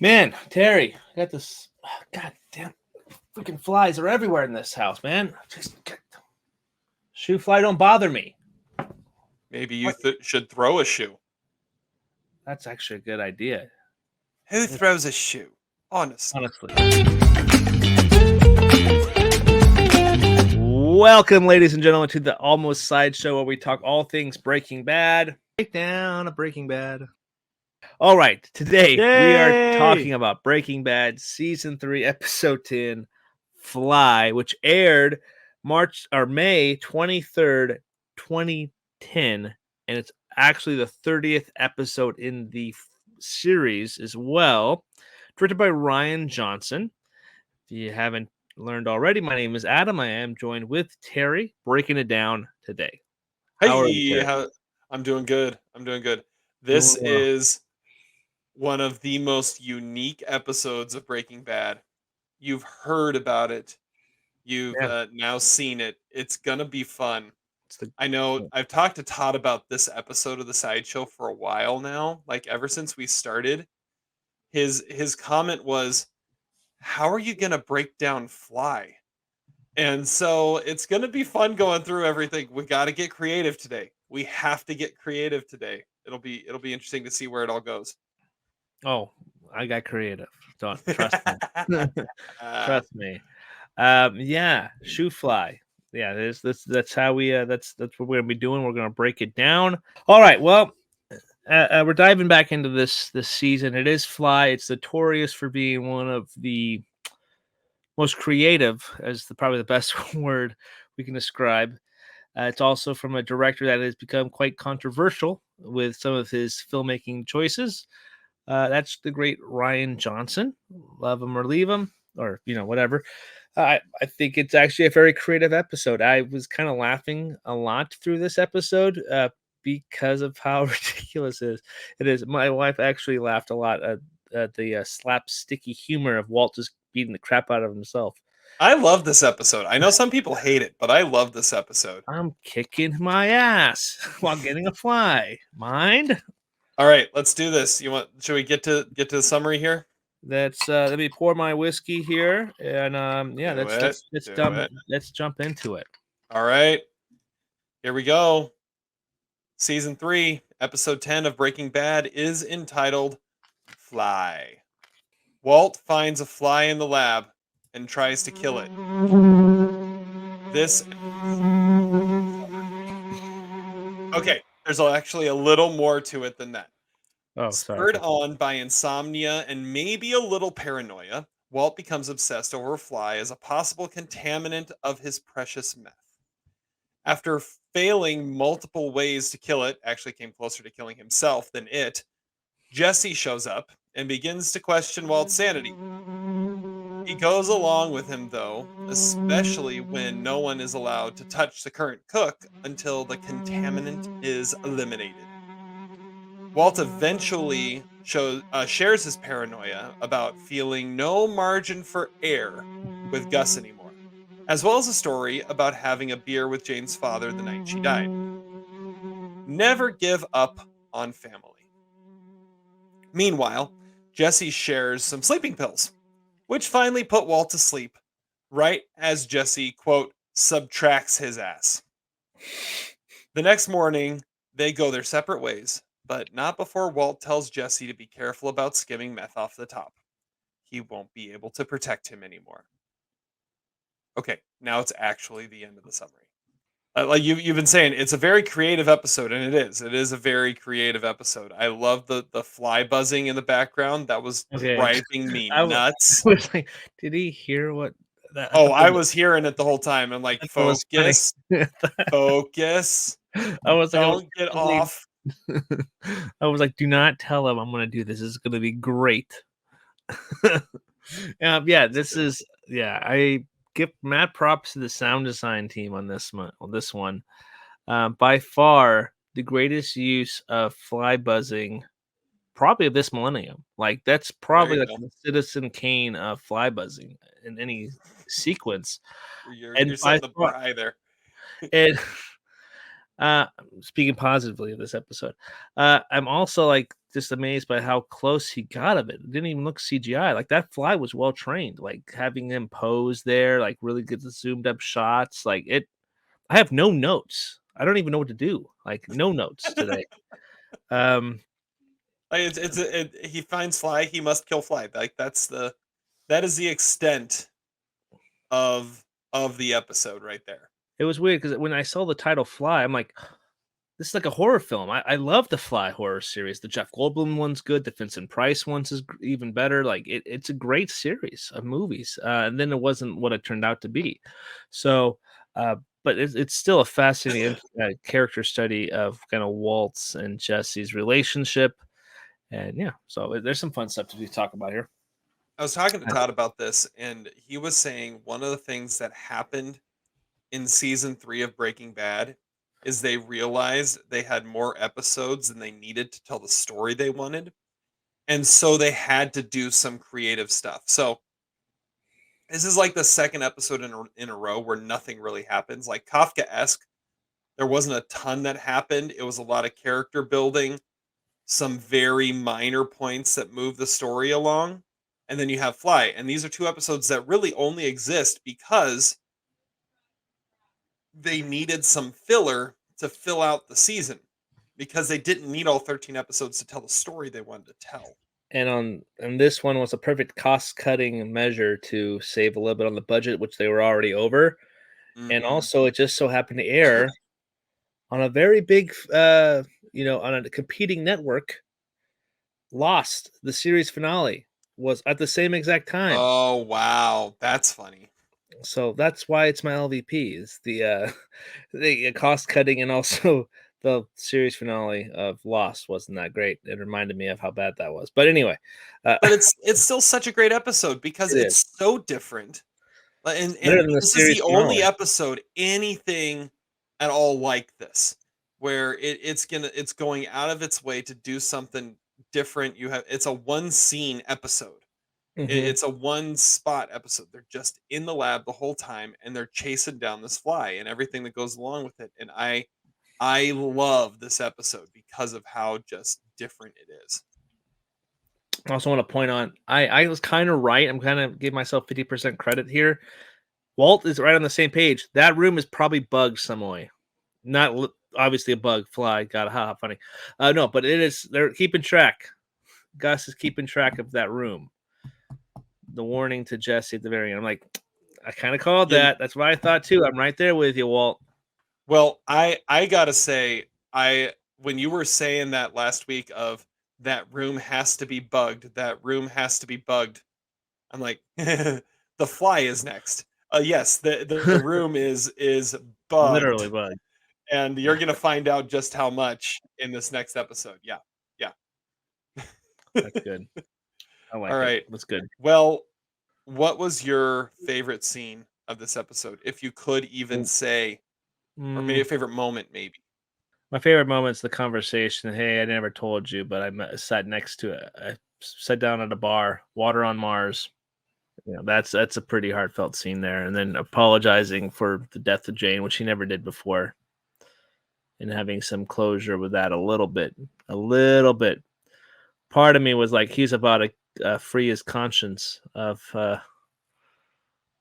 Man, Terry, I got this. God damn, freaking flies are everywhere in this house, man. Shoe fly don't bother me. Maybe you should throw a shoe. That's actually a good idea. Who throws a shoe? Honestly. Welcome, ladies and gentlemen, to the Almost Sideshow, where we talk all things Breaking Bad. Breakdown of Breaking Bad. All right, today we are talking about Breaking Bad Season 3, Episode 10, Fly, which aired May 23rd, 2010, and it's actually the 30th episode in the series as well. Directed by Rian Johnson. If you haven't learned already, my name is Adam. I am joined with Terry, breaking it down today. I'm doing good. This is one of the most unique episodes of Breaking Bad. You've heard about it. You've now seen it. It's going to be fun. I know I've talked to Todd about this episode of the Sideshow for a while now, like ever since we started. His comment was, how are you going to break down Fly? And so it's going to be fun going through everything. We got to get creative today. We have to get creative today. It'll be interesting to see where it all goes. Oh, I got creative. Don't trust me. Trust me. Yeah, shoe fly. Yeah, that's how we that's what we're gonna be doing. We're gonna break it down. All right. Well, we're diving back into this season. It is Fly. It's notorious for being one of the most creative, as probably the best word we can describe. It's also from a director that has become quite controversial with some of his filmmaking choices. That's the great Rian Johnson. Love him or leave him, or whatever. I think it's actually a very creative episode. I was kind of laughing a lot through this episode because of how ridiculous it is. My wife actually laughed a lot at the slapsticky humor of Walt just beating the crap out of himself. I love this episode. I know some people hate it, but I love this episode. I'm kicking my ass while getting a fly. Mind? All right, let's do this. Should we get to the summary here? Let me pour my whiskey here, and let's jump into it. All right, here we go. Season 3, episode 10 of Breaking Bad is entitled Fly. Walt finds a fly in the lab and tries to kill it. Okay, there's actually a little more to it than that. Oh, Spurred on by insomnia and maybe a little paranoia, Walt becomes obsessed over a fly as a possible contaminant of his precious meth. After failing multiple ways to kill it, actually came closer to killing himself than it, Jesse shows up and begins to question Walt's sanity. He goes along with him, though, especially when no one is allowed to touch the current cook until the contaminant is eliminated. Walt eventually shares his paranoia about feeling no margin for error with Gus anymore, as well as a story about having a beer with Jane's father the night she died. Never give up on family. Meanwhile, Jesse shares some sleeping pills, which finally put Walt to sleep, right as Jesse, quote, subtracts his ass. The next morning, they go their separate ways, but not before Walt tells Jesse to be careful about skimming meth off the top. He won't be able to protect him anymore. Okay, now it's actually the end of the summary. Like you've been saying, it's a very creative episode, and it is. It is a very creative episode. I love the fly buzzing in the background. That was driving me nuts. I was like, did he hear what? I was hearing it the whole time. I'm like, focus, focus. I was like, don't get off. I was like, do not tell him I'm going to do this. This is going to be great. I give mad props to the sound design team on this one. By far the greatest use of fly buzzing probably of this millennium. Like that's probably like the Citizen Kane of fly buzzing in any sequence. You're setting the bar high there. And speaking positively of this episode, I'm also like just amazed by how close he got of it. It didn't even look CGI. Like that fly was well trained. Like having him pose there, like really get the zoomed up shots. Like it. I have no notes. I don't even know what to do. Like no notes today. Um, Like he finds fly, he must kill fly. Like that is the extent of the episode right there. it was weird because when I saw the title "Fly," I'm like, this is like a horror film. I love the Fly horror series. The Jeff Goldblum one's good. The Vincent Price one's is even better. Like it's a great series of movies. And then it wasn't what it turned out to be. So, but it's still a fascinating character study of kind of Walt's and Jesse's relationship. And yeah, so there's some fun stuff to talk about here. I was talking to Todd about this, and he was saying one of the things that happened in season 3 of Breaking Bad is they realized they had more episodes than they needed to tell the story they wanted. And so they had to do some creative stuff. So this is like the second episode in a row where nothing really happens. Like Kafka-esque, there wasn't a ton that happened. It was a lot of character building, some very minor points that move the story along. And then you have Fly. And these are 2 episodes that really only exist because they needed some filler to fill out the season, because they didn't need all 13 episodes to tell the story they wanted to tell. And this one was a perfect cost cutting measure to save a little bit on the budget, which they were already over. And Mhm. also, it just so happened to air on a very big, on a competing network. Lost, the series finale, was at the same exact time. Oh, wow. That's funny. So that's why it's my LVP is the cost cutting, and also the series finale of Lost wasn't that great. It reminded me of how bad that was. But anyway, But it's still such a great episode because it is it's so different. better And than the this is series the only finale. episode anything at all like this, where it's going out of its way to do something different. It's a one scene episode. Mhm. It's a one spot episode. They're just in the lab the whole time, and they're chasing down this fly and everything that goes along with it. And I love this episode because of how just different it is. I also want to point on I was kind of right. I'm kind of give myself 50% credit here. Walt is right on the same page. That room is probably bugged some way. Not obviously a bug fly. God, how funny. No, but it is. They're keeping track. Gus is keeping track of that room. The warning to Jesse at the very end. I'm like, I kind of called You, that. That's what I thought too. I'm right there with you, Walt. well, I gotta say, I when you were saying that last week of that room has to be bugged, that room has to be bugged. I'm like, the fly is next. Yes, the room is Literally bugged, bugged. and you're gonna find out just how much in this next episode. Yeah, yeah. That's good. I All like it. right. That's good. Well, what was your favorite scene of this episode, if you could even say, or maybe Mm, a favorite moment, maybe? my favorite moment's the conversation. Hey, I never told you, but sat next to it. I sat down at a bar, water on Mars. That's a pretty heartfelt scene there. And then apologizing for the death of Jane, which he never did before, and having some closure with that a little bit. A little bit. Part of me was like, he's about to free his conscience of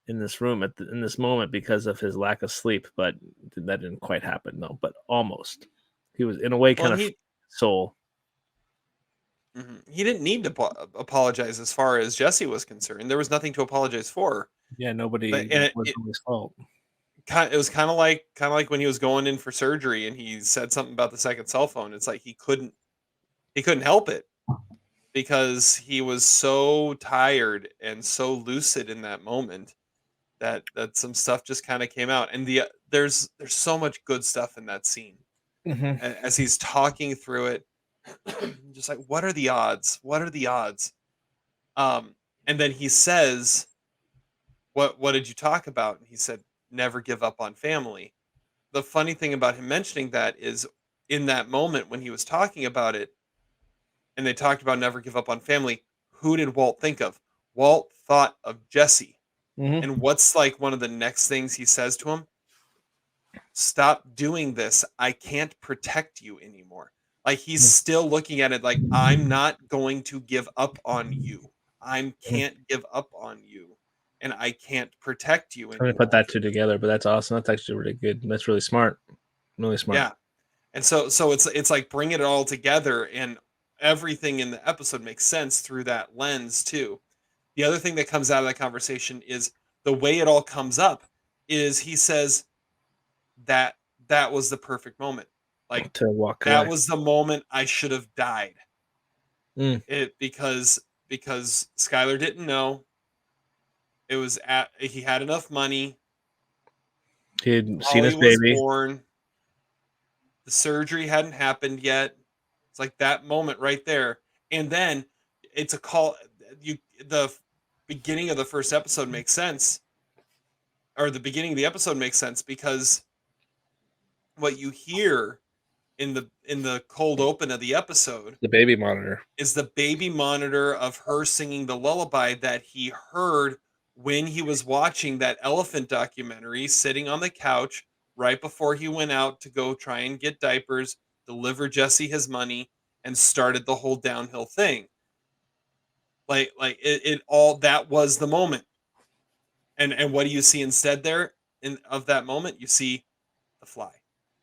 in this room in this moment because of his lack of sleep, but that didn't quite happen though. But almost, he was in a way Well, kind and of soul. he didn't need to apologize as far as Jesse was concerned. There was nothing to apologize for. Yeah, But nobody and was his fault. it was kind of like when he was going in for surgery and he said something about the second cell phone. It's like he couldn't help it because he was so tired and so lucid in that moment that some stuff just kind of came out. And there's so much good stuff in that scene Hmm. as he's talking through it. Just like, what are the odds? What are the odds? Um, and then he says, what did you talk about? And he said, never give up on family. The funny thing about him mentioning that is, in that moment when he was talking about it and they talked about never give up on family, who did Walt think of? Walt thought of Jesse. And Hmm. what's like one of the next things he says to him? Stop doing this. I can't protect you anymore. Like he's still looking at it like, I'm not going to give up on you. I can't give up on you, and I can't protect you I'm gonna anymore. put that two together, but that's awesome. That's actually really good. That's really smart. Really smart. Yeah. And so it's like bringing it all together, and everything in the episode makes sense through that lens too. The other thing that comes out of that conversation is the way it all comes up is he says that that was the perfect moment. Like To walk that away. was the moment I should have died. Mm. It because Skylar didn't know. It was at he had enough money. He had seen Holly his was baby. born. The surgery hadn't happened yet. It's like that moment right there. And then it's a call the beginning of the first episode makes sense, or the beginning of the episode makes sense because what you hear in the cold open of the episode The baby monitor. is the baby monitor of her singing the lullaby that he heard when he was watching that elephant documentary sitting on the couch right before he went out to go try and get diapers, deliver Jesse his money, and started the whole downhill thing. It all that was the moment. And what do you see instead there in of that moment? You see the fly.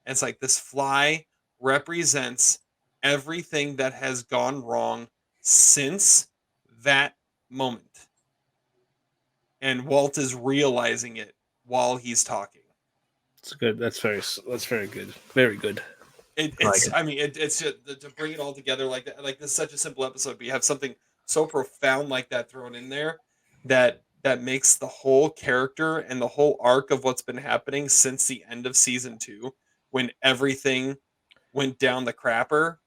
And it's like this fly represents everything that has gone wrong since that moment. And Walt is realizing it while he's talking. It's good. That's very good. Very good. I like It's it. I mean it's just to bring it all together like that. Like this is such a simple episode, but you have something so profound like that thrown in there that makes the whole character and the whole arc of what's been happening since the end of season 2, when everything went down the crapper.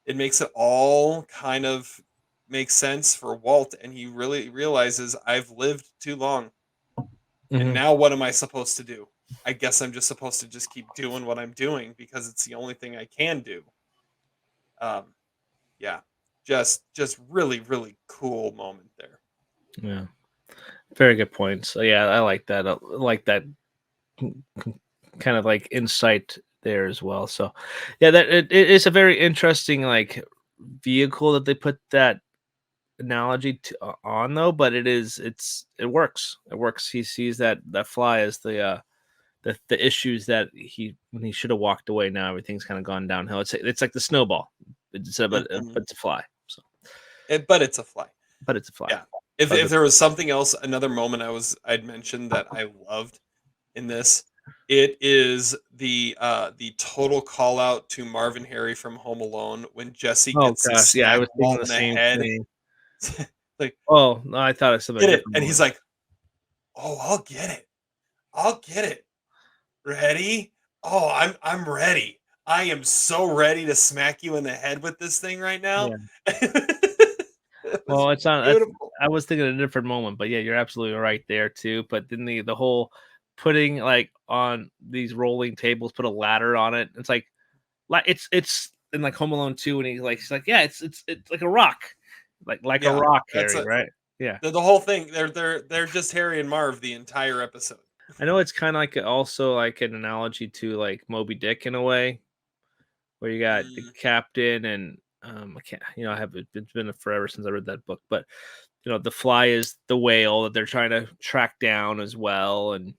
It makes it all kind of make sense for Walt, and he really realizes I've lived too long, and Mhm. now what am I supposed to do? I guess I'm just supposed to just keep doing what I'm doing because it's the only thing I can do. Um, yeah, just really cool moment there. Yeah. Very good point. So yeah, I like that. I like that kind of like insight there as well. So yeah, that it is a very interesting like vehicle that they put that analogy on though, but it works. It works. He sees that fly as the issues that he when he should have walked away. Now everything's kind of gone downhill. It's like the snowball. Mhm. But it's a fly. So But it's a fly. but it's a fly. Yeah. If Other there was something else, another moment I'd mentioned that I loved in this, it is the total call out to Marvin Harry from Home Alone when Jesse Oh gets his gosh, yeah, I smack was thinking ball the in the same head. thing. Like, Oh, no, I thought of something get it. different And he's moment. like, "Oh, I'll get it. I'll get it. Ready? Oh, I'm ready. I am so ready to smack you in the head with this thing right now." Yeah. It was Well, it's on that's beautiful. I was thinking a different moment, but yeah, you're absolutely right there too. But then the whole putting like on these rolling tables, put a ladder on it. It's like it's in like Home Alone 2 and he's like, yeah, it's like a rock. Like a Yeah, rock, that's Harry, a right? Yeah. the whole thing. They're just Harry and Marv the entire episode. I know it's kind of like also like an analogy to like Moby Dick in a way, where you got the Mm, captain and I can't, I have it's been forever since I read that book, but the fly is the whale that they're trying to track down as well, and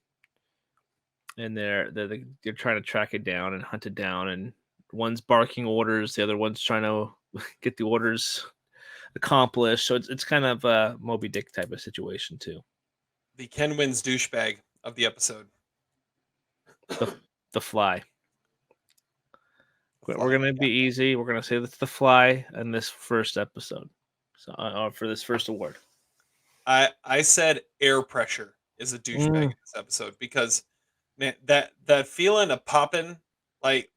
they're trying to track it down and hunt it down, and one's barking orders, the other one's trying to get the orders accomplished. So it's kind of a Moby Dick type of situation too. the Ken wins douchebag of the episode. The the fly. We're Fly. gonna Yeah. be easy. We're gonna say that's the fly in this first episode. So for this first award. I said air pressure is a douchebag Mm, in this episode because man, that feeling of popping, like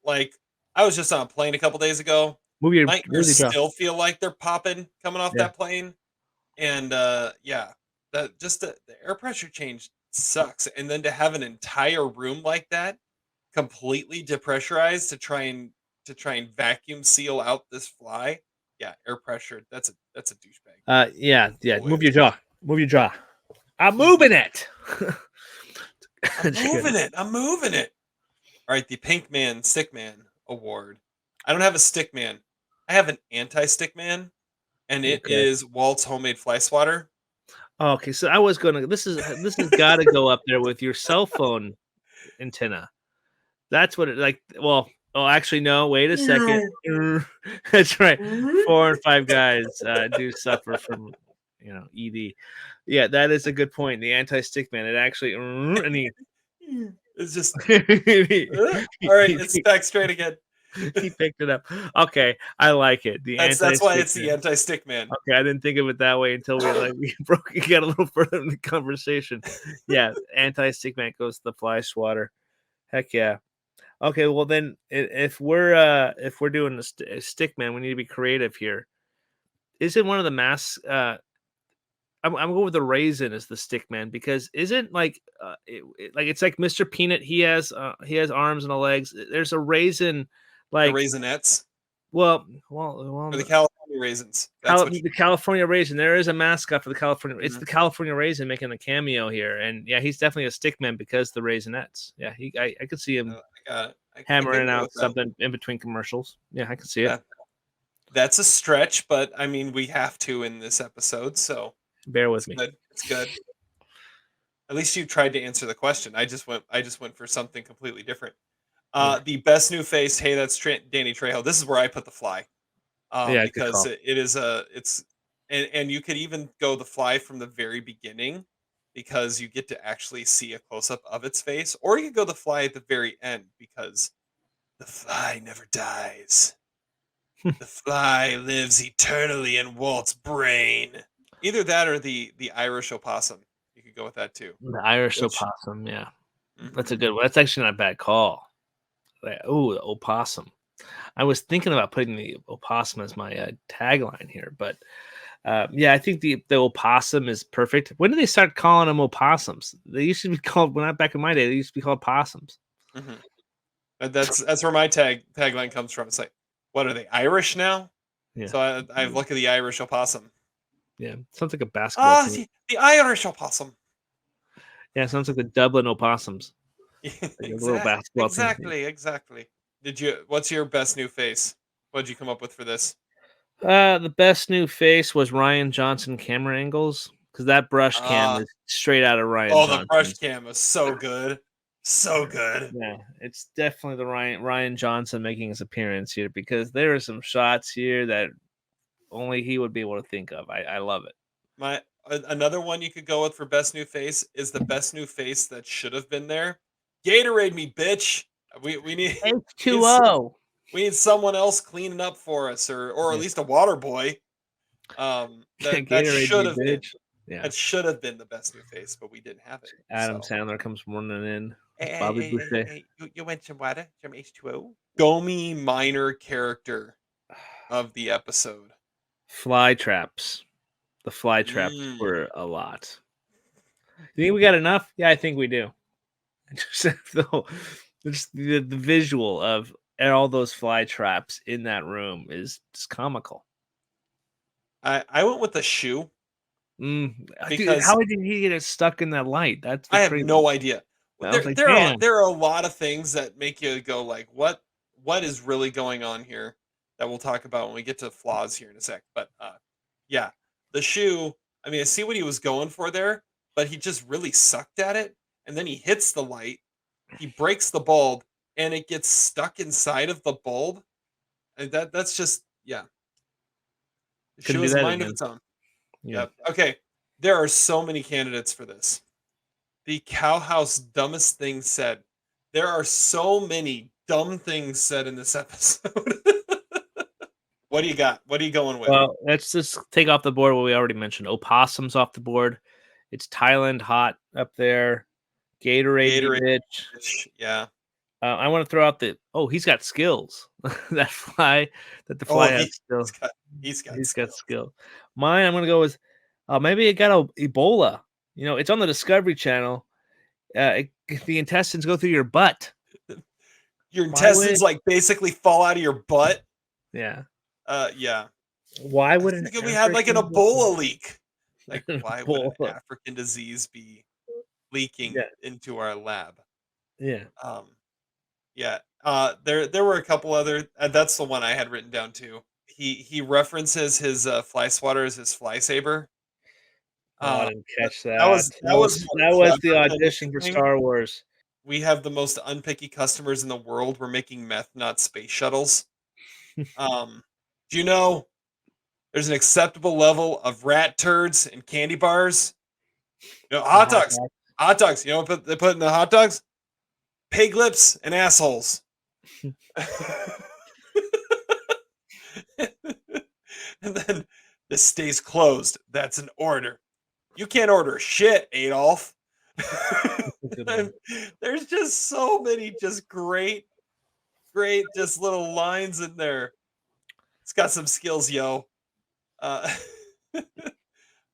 I was just on a plane a couple days ago. My move ears your jaw. still feel like they're popping coming off Yeah. that plane. And yeah, that just the air pressure change sucks. And then to have an entire room like that completely depressurized to try and vacuum seal out this fly. Yeah, air pressure. That's a douchebag. Yeah. Always. Move your jaw. Move your jaw. I'm moving it. I'm Just kidding. moving it. I'm moving it. All right, the Pinkman Stickman Award. I don't have a Stickman, I have an anti-Stickman, and it Okay. is Walt's homemade fly swatter. Oh, okay, so I was gonna this has gotta go up there with your cell phone antenna. That's what it like oh, actually, no, wait a second. That's right. 4 and 5 guys, do suffer from, ED. Yeah, that is a good point. The anti-stick man, it actually and he It's just he all right. he It's back straight again. he picked it up. Okay, I like it. The That's why anti-stick it's the man. anti-Stickman. Okay, I didn't think of it that way until we broke we got a little further in the conversation. Yeah, anti-stick man goes to the fly swatter. Heck yeah. Okay, well then, if we're doing a stick man, we need to be creative here. Isn't one of the masks? I'm going with the raisin as the stick man because isn't like like it's like Mr. Peanut. He has arms and legs. There's a raisin, The like Raisinets or the well, California raisins. That's what. The California raisin. There is a mascot for the California. It's Mhm. the California raisin making a cameo here, and yeah, he's definitely a stick man because the raisinets. Yeah, I could see him I got it. I can hammering go out with that. something in between commercials. Yeah, I can see it. That that's a stretch, but I mean we have to in this episode, so Bear with it's me. good. It's good. At least you tried to answer the question. I just went for something completely different. Yeah, The best new face. Hey, that's Danny Trejo. This is where I put the fly. yeah, good Because call. it is a it's and you could even go the fly from the very beginning because you get to actually see a close up of its face, or you could go the fly at the very end because the fly never dies. The fly lives eternally in Walt's brain. Either that or the Irish opossum. You could go with that too. The Irish Which opossum. Yeah, that's a mhm. good one. That's actually not a bad call. Oh, the opossum. I was thinking about putting the opossum as my tagline here, but yeah, I think the opossum is perfect. When did they start calling them opossums? They used to be called when I back in my day. They used to be called possums. Mhm. That's where my tagline comes from. It's like, what are they Irish now? Yeah, So I look at the Irish opossum. yeah. Sounds like a basketball Ah, team. the Irish opossum. Yeah, sounds like the Dublin Opossums, like a little basketball team. Exactly. What's your best new face? What'd you come up with for this? The best new face was Ryan Johnson camera angles because that brush cam Uh, is straight out of Ryan oh, the brush Johnson's. cam was so good. So good. Yeah, it's definitely the Ryan Johnson making his appearance here because there are some shots here that only he would be able to think of. I love it. Another one you could go with for best new face is the best new face that should have been there. Gatorade me, bitch. We need we need s- H2O. we need someone else cleaning up for us, or at Yeah, least a water boy. That Gatorade should me, have been bitch. Yeah, that should have been the best new face, but we didn't have it. Adam So Sandler comes running in. hey, hey, Bobby hey, hey, Boucher. hey, you went some water, some H2O. Gomi minor character of the episode. Fly traps. The fly traps Mm. were a lot. You think we got enough? Yeah, I think we do. Just just the visual of all those fly traps in that room is just comical. I went with the shoe Dude, because how did he get it stuck in that light? That's the I have crazy. no idea. I was like, There damn. there are a lot of things that make you go like, what is really going on here? That we'll talk about when we get to flaws here in a sec. But yeah, the shoe. I mean, I see what he was going for there, but he just really sucked at it, and then he hits the light. He breaks the bulb, and it gets stuck inside of the bulb. And that's just yeah. The Couldn't shoe do has a that mind of again. its own. Yeah. Yep. Okay. There are so many candidates for this. The cowhouse dumbest thing said. There are so many dumb things said in this episode. What do you got? What are you going with? Well, let's just take off the board what we already mentioned. Opossums off the board. It's Thailand hot up there. Gatorade me Gatorade. bitch. Yeah. I want to throw out the he's got skills. that fly that the Oh, fly has he's skill. got He's got skills. skill. Mine, I'm gonna go with maybe it got Ebola. It's on the Discovery Channel. The intestines go through your butt. Your Why would intestines like basically fall out of your butt. yeah? Yeah. Why I would an think we had like an African Ebola leak. Like, get why would an Ebola? African disease be leaking Yeah, into our lab? yeah. Um, yeah. There were a couple other. That's the one I had written down too. he references his fly swatter as his fly saber. Oh, I didn't catch That that. was that was more That was the clever than audition for anything. Star Wars. We have the most unpicky customers in the world. We're making meth, not space shuttles. Do you know there's an acceptable level of rat turds and candy bars? You know, The hot hot dogs. dog. Hot dogs. You know what they put in the hot dogs? Pig lips and assholes. And then this stays closed. That's an order. You can't order shit, Adolf. Good And one. there's just so many just great just little lines in there. It's got some skills, yo. Uh,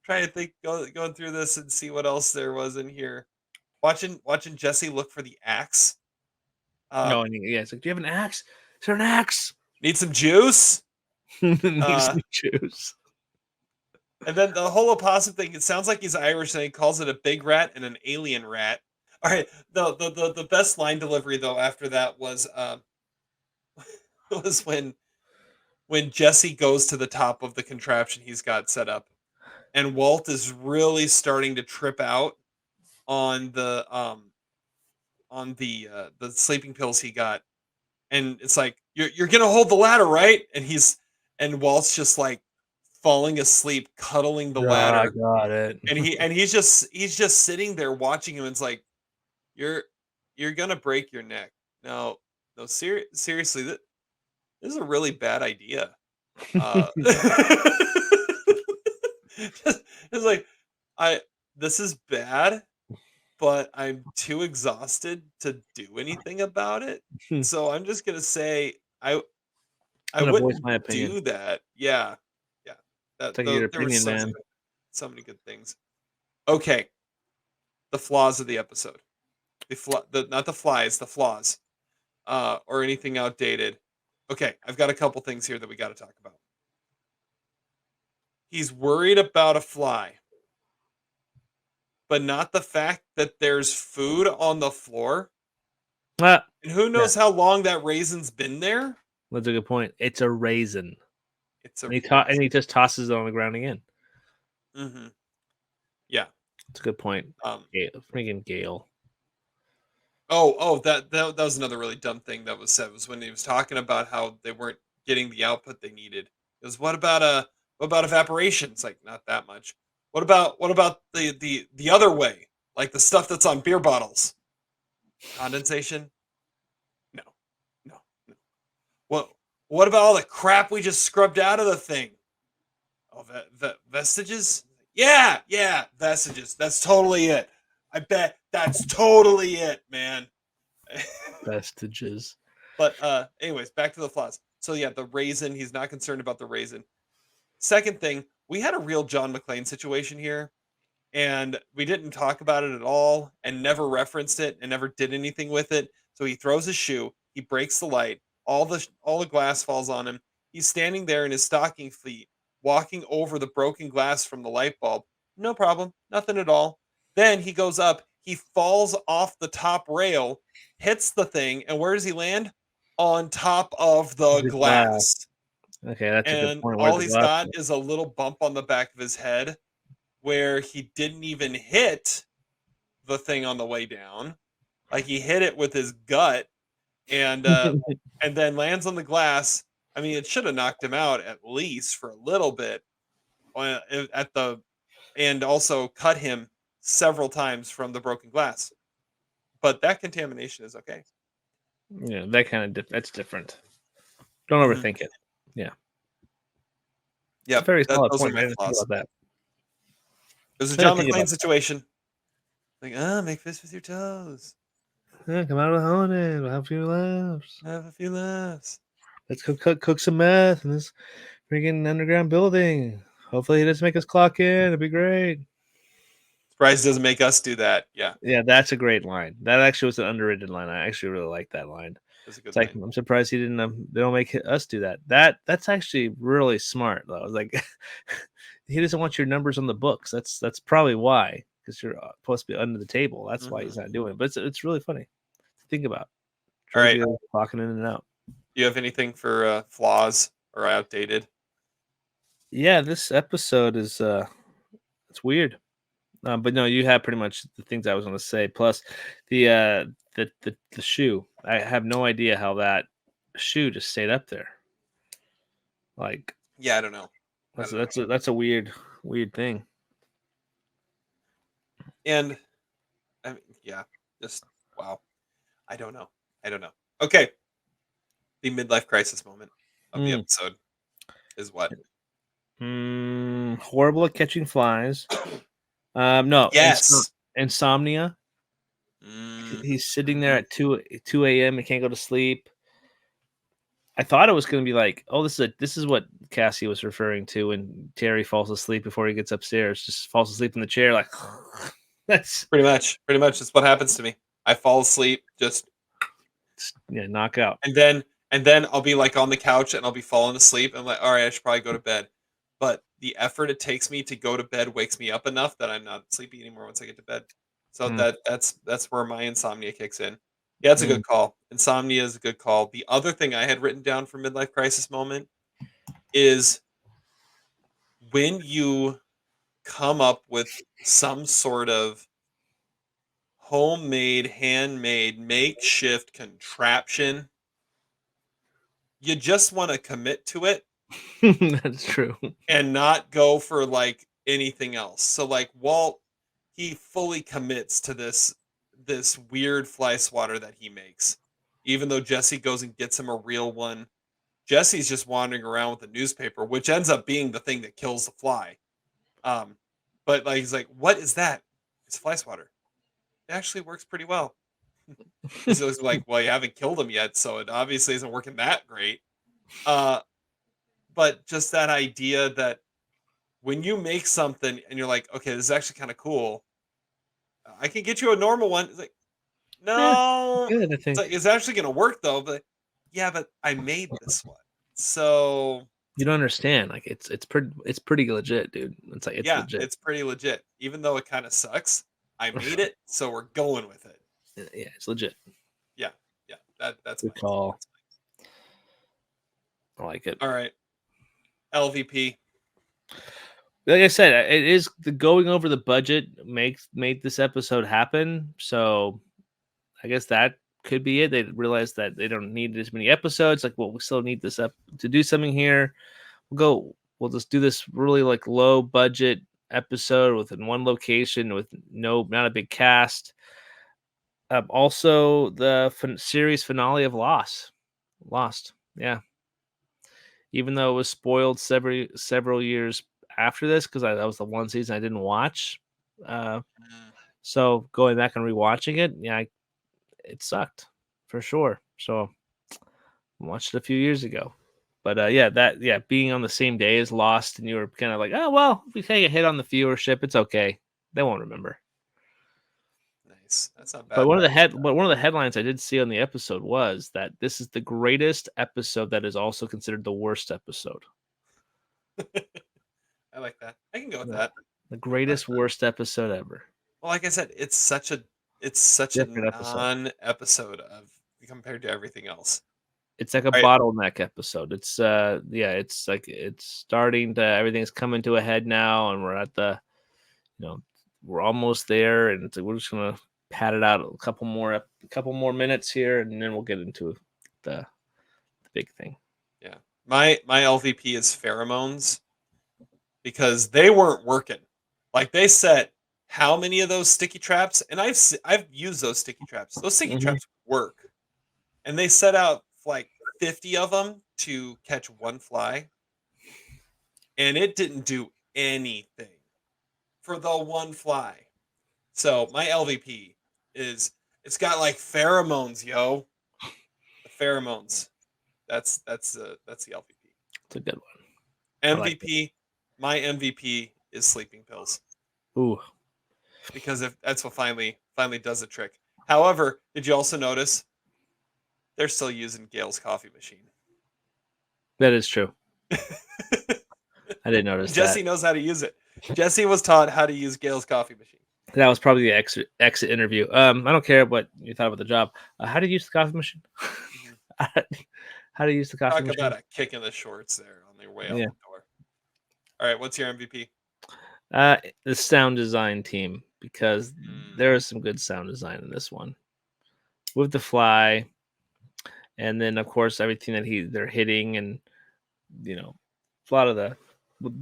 trying to think, going through this and see what else there was in here. Watching Jesse look for the axe. Uh, No, yeah, it's like, do you have an axe? Is there an axe? need some juice. Needs Uh, some juice. and then the whole opossum thing. It sounds like he's Irish, and he calls it a big rat and an alien rat. All right. The best line delivery though after that was when Jesse goes to the top of the contraption he's got set up, and Walt is really starting to trip out on the sleeping pills he got, and it's like you're gonna hold the ladder, right? And Walt's just like falling asleep, cuddling the Yeah, I ladder, got it. and he's just sitting there watching him. And it's like you're you're gonna break your neck. No, no, seriously, this is a really bad idea. It's like I this is bad, but I'm too exhausted to do anything about it. I'm So I'm just gonna say I gonna voice wouldn't my opinion. do that. Yeah, yeah. Take your There was opinion, man. so many good things. Okay, the flaws of the episode. The not the flies, the flaws, or anything outdated. Okay, I've got a couple things here that we got to talk about. He's worried about a fly, but not the fact that there's food on the floor. Ah, And who yeah, knows how long that raisin's been there? that's a good point. It's a raisin, It's a and he raisin. just tosses it on the ground again. Hmm. Yeah. It's a good point. Um. Freaking Gale. That was another really dumb thing that was said was when he was talking about how they weren't getting the output they needed. It was what about evaporation? It's like not that much. What about the other way, like the stuff that's on beer bottles? Condensation? No, no, no. What about all the crap we just scrubbed out of the thing? Oh, vestiges? Yeah, yeah, vestiges. That's totally it. I bet that's totally it, man. Vestiges. But anyways, back to the flaws. So yeah, the raisin, he's not concerned about the raisin. Second thing, we had a real John McClane situation here, and we didn't talk about it at all and never referenced it and never did anything with it. So he throws his shoe, he breaks the light, all the glass falls on him. He's standing there in his stocking feet, walking over the broken glass from the light bulb. No problem, nothing at all. Then he goes up, he falls off the top rail, hits the thing, and where does he land? On top of the The glass. glass. Okay, that's a good And point. Where'd all the he's glass got go? is a little bump on the back of his head where he didn't even hit the thing on the way down. Like he hit it with his gut and then lands on the glass. I mean, it should have knocked him out at least for a little bit at the and also cut him several times from the broken glass. But that contamination is okay. Yeah, that kind of that's different. Don't Mhm. overthink it. Yeah, it's a Yep, very solid those are point. I my didn't think flaws. about that. It was a I didn't John think McClane about situation. Like, make fists with your toes. that. Yeah, come out of the holiday. We'll have a few laughs. Have a few laughs. Let's cook some meth in this freaking underground building. Hopefully, he doesn't make us clock in. It'd be great. Surprise doesn't make us do that. Yeah, Yeah, that's a great line. That actually was an underrated line. I actually really like that line. that's a It's good like line. I'm surprised he didn't. They don't make us do that. That's actually really smart though. Like he doesn't want your numbers on the books. That's probably why, because you're supposed to be under the table. That's why Mhm. he's not doing it. But it's really funny to think about. All Try to right. be clocking in and out. Do you have anything for flaws or outdated? Yeah, this episode is it's weird. But no, you have pretty much the things I was going to say. Plus, the the shoe. I have no idea how that shoe just stayed up there. Like Yeah, I don't know. I that's don't know. that's a weird thing. And I mean, yeah, just wow. I don't know. I don't know. Okay, the midlife crisis moment of the Mm. episode is what? Horrible at catching flies. No, Yes. insomnia. Mm, He's sitting there mhm. at 2 a.m. He can't go to sleep. I thought it was going to be like, oh, this is what Cassie was referring to when Terry falls asleep before he gets upstairs. Just falls asleep in the chair, like that's Pretty much, that's what happens to me. I fall asleep, just yeah, knockout. and then I'll be like on the couch and I'll be falling asleep. I'm like, all right, I should probably go to bed. But the effort it takes me to go to bed wakes me up enough that I'm not sleepy anymore once I get to bed. So Mm, that's where my insomnia kicks in. Yeah, it's a mm. good call. Insomnia is a good call. The other thing I had written down for midlife crisis moment is when you come up with some sort of homemade, handmade, makeshift contraption, you just want to commit to it That's true. and not go for like anything else. So like Walt, he fully commits to this weird fly swatter that he makes. Even though Jesse goes and gets him a real one, Jesse's just wandering around with a newspaper, which ends up being the thing that kills the fly. Um, but like he's like, "What is that?" It's fly swatter. It actually works pretty well. And so it's like, "Well, you haven't killed him yet, so it obviously isn't working that great." Uh, but just that idea that when you make something and you're like, okay, this is actually kind of cool. I can get you a normal one. It's like, Yeah, no, good. I it's think like it's actually gonna work though. But yeah, but I made this one, so you don't understand. Like it's pretty legit, dude. It's yeah, legit. it's pretty legit. Even though it kind of sucks, I made it, so we're going with it. Yeah, it's legit. Yeah, yeah, that's Good mine. call. That's I like it. mine. All right, LVP. Like I said, it is the going over the budget makes made this episode happen. So I guess that could be it. They realized that they don't need as many episodes. Like, well, we still need this up to do something here. We'll just do this really like low budget episode within one location with not a big cast. Also, the series finale of Lost. Yeah, even though it was spoiled several years after this because that was the one season I didn't watch. Uh, Mm, so going back and rewatching it, yeah, it sucked for sure. So watched it a few years ago. But yeah, being on the same day as Lost, and you were kind of like, oh well, we take a hit on the viewership. It's okay. They won't remember. nice. That's not bad. But one of the headlines I did see on the episode was that this is the greatest episode that is also considered the worst episode. I like that. I can go with The, that. the Uh, greatest worst episode ever. Well, like I said, it's such a Different episode. non-episode of compared to everything else. It's like a All right. bottleneck episode. It's it's like it's starting to everything's coming to a head now, and we're at the you know we're almost there, and we're just gonna pat it out a couple more minutes here, and then we'll get into the big thing. Yeah. My LVP is pheromones because they weren't working. Like they set how many of those sticky traps, and I've used those sticky traps. Those sticky Hmm. traps work, and they set out like 50 of them to catch one fly, and it didn't do anything for the one fly. So my LVP is it's got like pheromones, yo. The pheromones. That's the LVP. It's a good one. I like it. MVP. My MVP is sleeping pills Ooh, because if that's what finally does the trick. However, did you also notice they're still using Gail's coffee machine? that is true. I didn't notice that. Jesse knows how to use it. Jesse was taught how to use Gail's coffee machine. That was probably the exit interview. I don't care what you thought about the job. How do you use the coffee machine? Mhm. How do you use the coffee Talk machine? about a kick in the shorts there on their way out Yeah, the door. All right, what's your MVP? The sound design team, because there is some good sound design in this one with the fly, and then of course everything that they're hitting, and you know, a lot of the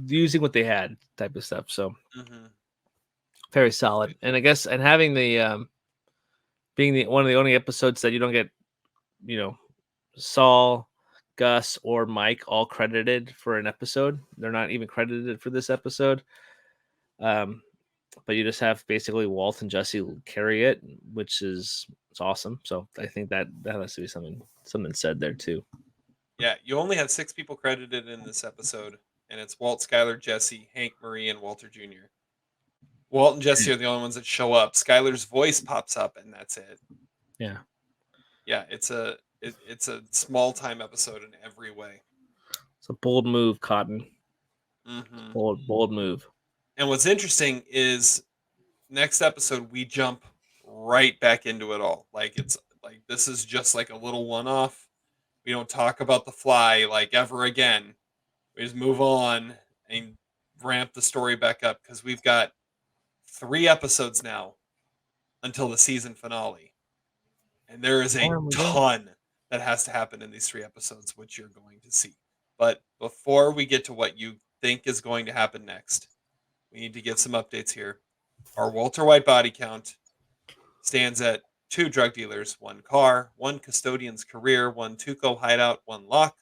using what they had type of stuff. So very solid, and I guess and having the being the one of the only episodes that you don't get, you know, Saul, Gus, or Mike all credited for an episode. They're not even credited for this episode. But you just have basically Walt and Jesse carry it, which is it's awesome. So I think that has to be something said there too. Yeah, you only have 6 people credited in this episode, and it's Walt, Skylar, Jesse, Hank, Marie, and Walter Jr. Walt and Jesse are the only ones that show up. Skylar's voice pops up, and that's it. Yeah, Yeah, it's a small time episode in every way. it's a bold move, Cotton. Mm-hmm. Bold move. And what's interesting is next episode we jump right back into it all. Like it's like this is just like a little one-off. We don't talk about the fly like ever again. We just move on and ramp the story back up because we've got 3 episodes now until the season finale. And there is a ton that has to happen in these 3 episodes, which you're going to see. But before we get to what you think is going to happen next, we need to get some updates here. Our Walter White body count stands at 2 drug dealers, 1 car, 1 custodian's career, 1 Tuco hideout, 1 lock,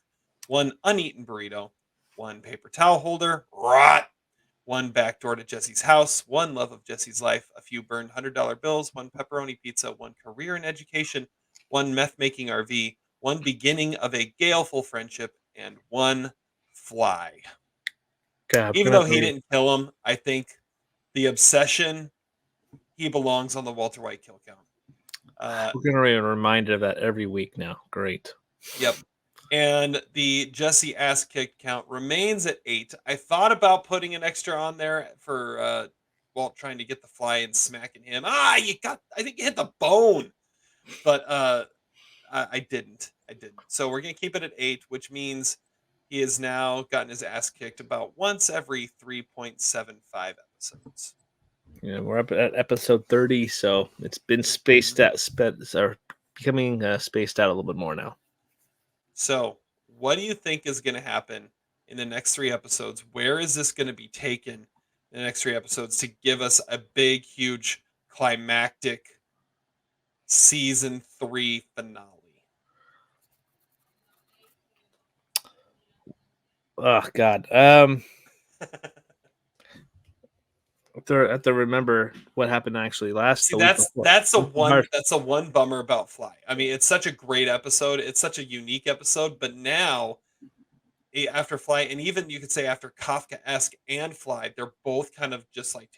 1 uneaten burrito, 1 paper towel holder, rot, 1 back door to Jesse's house, 1 love of Jesse's life, a few burned $100 bills, 1 pepperoni pizza, 1 career in education, 1 meth making RV, 1 beginning of a galeful friendship, and 1 fly. God, even though he didn't kill him, I think the obsession, he belongs on the Walter White kill count. We're going to be reminded of that every week now. Great. Yep. And the Jesse ass kick count remains at 8. I thought about putting an extra on there for Walt trying to get the fly and smacking him. I think you hit the bone. But I didn't. So we're going to keep it at 8, which means he has now gotten his ass kicked about once every 3.75 episodes. Yeah, we're up at episode 30, so it's been spaced out, or becoming spaced out a little bit more now. So, what do you think is going to happen in the next 3 episodes? Where is this going to be taken in the next 3 episodes to give us a big, huge, climactic season 3 finale? Oh God. I have to remember what happened actually last. See, that's a one bummer about Fly. I mean, it's such a great episode. It's such a unique episode, but now after Fly, and even you could say after Kafkaesque and Fly, they're both kind of just like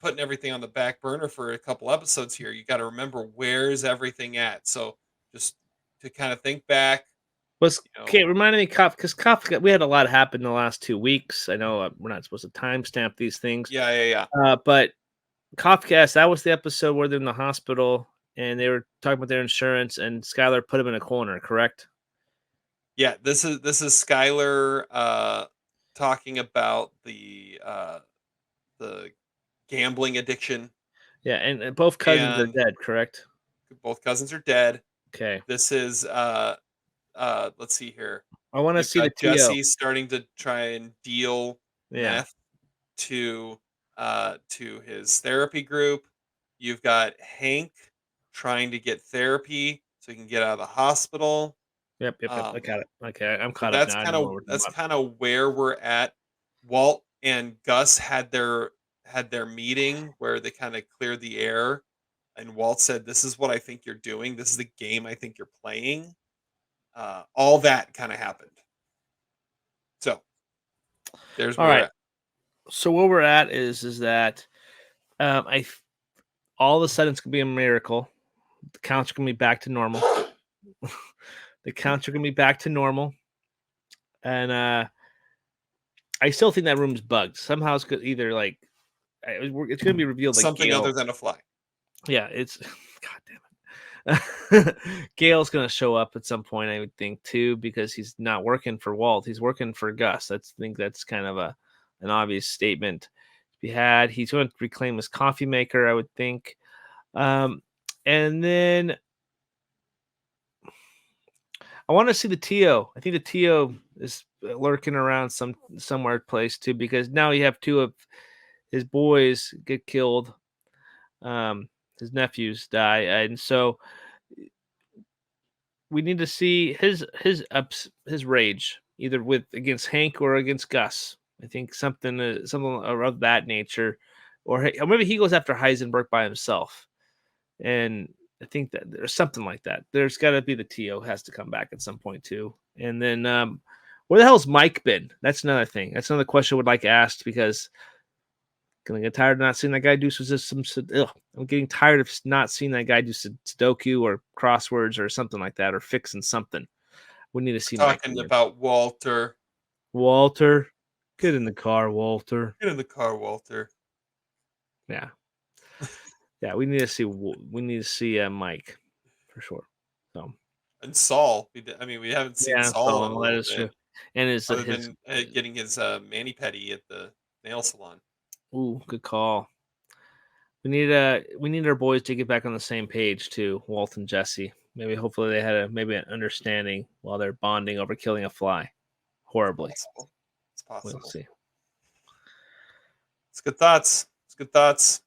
putting everything on the back burner for a couple episodes here. You got to remember where's everything at. So just to kind of think back. Okay, reminded me, because Kafka, we had a lot happen in the last 2 weeks. I know we're not supposed to timestamp these things. Yeah. But Kafka, that was the episode where they're in the hospital and they were talking about their insurance, and Skylar put him in a corner. Correct? Yeah, this is Skylar talking about the gambling addiction. Yeah, and both cousins are dead. Correct? Both cousins are dead. Okay. This is let's see here. I want to see the Jesse starting to try and deal meth to his therapy group. You've got Hank trying to get therapy so he can get out of the hospital. Yep. I got it. Okay, I'm caught up now. That's kind of where we're at. Walt and Gus had their meeting where they kind of cleared the air, and Walt said, "This is what I think you're doing. This is the game I think you're playing." All that kind of happened. So there's all right. So where we're at is that all of a sudden it's gonna be a miracle. The counts are gonna be back to normal. The counts are gonna be back to normal, and I still think that room's bugged. Somehow it's either like it's gonna be revealed like something other than a fly. Yeah, it's God damn Gail's gonna show up at some point, I would think too, because he's not working for Walt. He's working for Gus. I think that's kind of an obvious statement to be had. He's going to reclaim his coffee maker, I would think. And then I want to see the Tio. I think the Tio is lurking around somewhere place too, because now you have two of his boys get killed. His nephews die, and so we need to see his rage, either with against Hank or against Gus. I think something of that nature, or maybe he goes after Heisenberg by himself. And I think that there's something like that. There's got to be the Tio has to come back at some point too. And then where the hell's Mike been? That's another thing. That's another question I would like asked, because gonna get tired of not seeing that guy do some. I'm getting tired of not seeing that guy do Sudoku or crosswords or something like that, or fixing something. We need to see Mike Talking again. about Walter. Walter, get in the car, Walter. Get in the car, Walter. Yeah, yeah. We need to see Mike for sure. So And Saul. We haven't seen Saul in a so that little is true. bit, And his other than getting his mani-pedi at the nail salon. ooh, good call. We need our boys to get back on the same page too, Walt and Jesse. Maybe hopefully they had maybe an understanding while they're bonding over killing a fly. Horribly. It's possible. We'll see. It's good thoughts. It's good thoughts.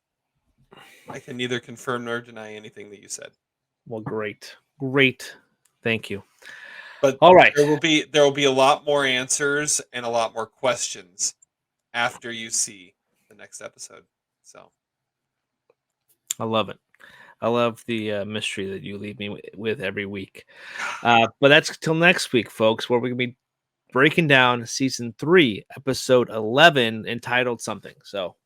I can neither confirm nor deny anything that you said. Well, great. Great. Thank you. But all right. There will be a lot more answers and a lot more questions after you see the next episode. So I love it. I love the mystery that you leave me with every week. But that's till next week, folks, where we're going to be breaking down season 3, episode 11, entitled something. So,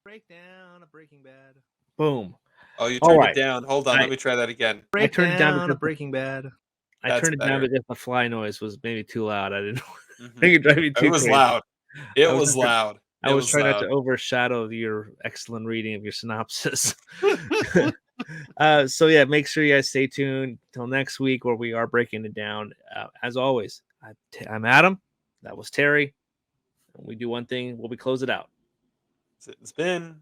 breakdown of Breaking Bad. Boom. Oh, you turned it down. Hold on, let me try that again. I turned it down because Breaking Bad. I turned it down better. because the fly noise was maybe too loud. I didn't Mhm. think it drive me too It was crazy. loud. It was loud. I was trying not to overshadow your excellent reading of your synopsis. So yeah, make sure you guys stay tuned till next week where we are breaking it down. As always, I'm Adam. That was Terry. And we do one thing. We close it out. It's been